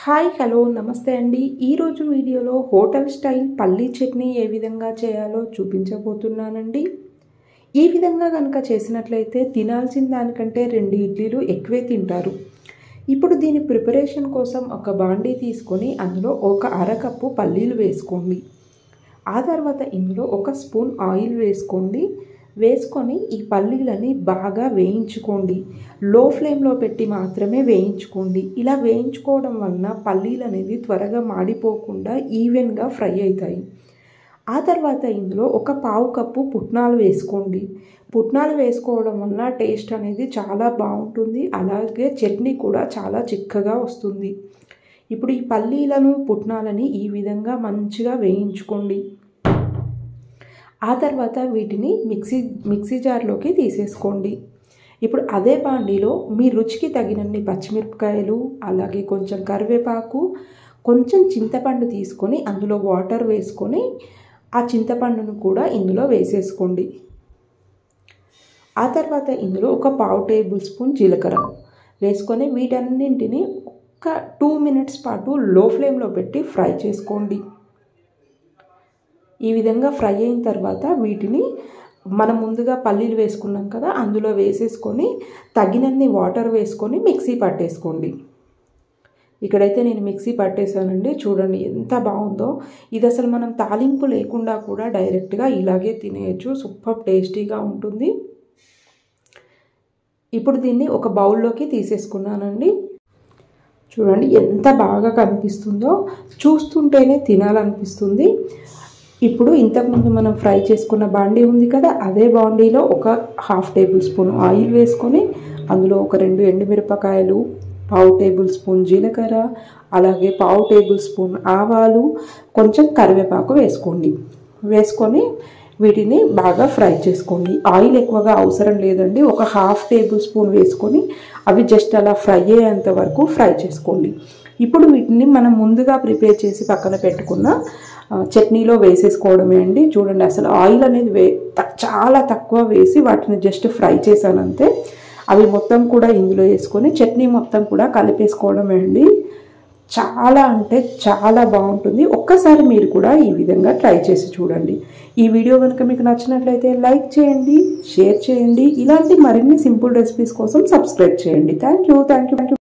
Hi hello నమస్తే అండి. ఈరోజు వీడియోలో హోటల్ స్టైల్ పల్లీ చట్నీ ఏ విధంగా చేయాలో చూపించబోతున్నానండి. ఈ విధంగా కనుక చేసినట్లయితే తినాల్సిన దానికంటే 2 ఇడ్లీలు ఎక్కువే తింటారు. ఇప్పుడు దీని ప్రిపరేషన్ కోసం ఒక బాండీ తీసుకొని అందులో ఒక అరకప్పు పల్లీలు వేసుకోండి. ఆ తర్వాత ఇందులో 1 స్పూన్ ఆయిల్ వేసుకొని ఈ పల్లీలని బాగా వేయించుకోండి. లో ఫ్లేమ్లో పెట్టి మాత్రమే వేయించుకోండి. ఇలా వేయించుకోవడం వలన పల్లీలు అనేది త్వరగా మాడిపోకుండా ఈవెన్గా ఫ్రై అవుతాయి. ఆ తర్వాత ఇందులో 1/4 కప్పు పుట్నాలు వేసుకోండి. పుట్నాలు వేసుకోవడం వలన టేస్ట్ అనేది చాలా బాగుంటుంది. అలాగే చట్నీ కూడా చాలా చిక్కగా వస్తుంది. ఇప్పుడు ఈ పల్లీలను పుట్నాలని ఈ విధంగా మంచిగా వేయించుకోండి. ఆ తర్వాత వీటిని మిక్సీ జార్లోకి తీసేసుకోండి. ఇప్పుడు అదే బాండీలో మీ రుచికి తగినన్ని పచ్చిమిరపకాయలు, అలాగే కొంచెం కరివేపాకు, కొంచెం చింతపండు తీసుకొని అందులో వాటర్ వేసుకొని ఆ చింతపండును కూడా ఇందులో వేసేసుకోండి. ఆ తర్వాత ఇందులో 1/4 టేబుల్ స్పూన్ జీలకర్ర వేసుకొని వీటన్నింటినీ ఒక 2 మినిట్స్ పాటు లో ఫ్లేమ్లో పెట్టి ఫ్రై చేసుకోండి. ఈ విధంగా ఫ్రై అయిన తర్వాత వీటిని మనం ముందుగా పల్లీలు వేసుకున్నాం కదా, అందులో వేసేసుకొని తగినన్ని వాటర్ వేసుకొని మిక్సీ పట్టేసుకోండి. ఇక్కడైతే నేను మిక్సీ పట్టేశానండి. చూడండి ఎంత బాగుందో. ఇది అసలు మనం తాలింపు లేకుండా కూడా డైరెక్ట్గా ఇలాగే తినేయచ్చు. సూపర్ టేస్టీగా ఉంటుంది. ఇప్పుడు దీన్ని ఒక బౌల్లోకి తీసేసుకున్నానండి. చూడండి ఎంత బాగా కనిపిస్తుందో, చూస్తుంటేనే తినాలనిపిస్తుంది. ఇప్పుడు ఇంతకుముందు మనం ఫ్రై చేసుకున్న బాండీ ఉంది కదా, అదే బాండీలో 1/2 టేబుల్ స్పూన్ ఆయిల్ వేసుకొని అందులో 2 ఎండుమిరపకాయలు, 1/4 టేబుల్ స్పూన్ జీలకర్ర, అలాగే 1/4 టేబుల్ స్పూన్ ఆవాలు, కొంచెం కరివేపాకు వేసుకొని వీటిని బాగా ఫ్రై చేసుకోండి. ఆయిల్ ఎక్కువగా అవసరం లేదండి. 1/2 టేబుల్ స్పూన్ వేసుకొని అవి జస్ట్ అలా ఫ్రై అయ్యేంత వరకు ఫ్రై చేసుకోండి. ఇప్పుడు వీటిని మనం ముందుగా ప్రిపేర్ చేసి పక్కన పెట్టుకున్న చట్నీలో వేసేసుకోవడమే అండి. చూడండి అసలు ఆయిల్ అనేది చాలా తక్కువ వేసి వాటిని జస్ట్ ఫ్రై చేశానంతే. అవి మొత్తం కూడా ఇందులో వేసుకొని చట్నీ మొత్తం కూడా కలిపేసుకోవడమే అండి. చాలా అంటే చాలా బాగుంటుంది. ఒక్కసారి మీరు కూడా ఈ విధంగా ట్రై చేసి చూడండి. ఈ వీడియో కనుక మీకు నచ్చినట్లయితే లైక్ చేయండి, షేర్ చేయండి. ఇలాంటి మరిన్ని సింపుల్ రెసిపీస్ కోసం సబ్స్క్రైబ్ చేయండి. Thank you.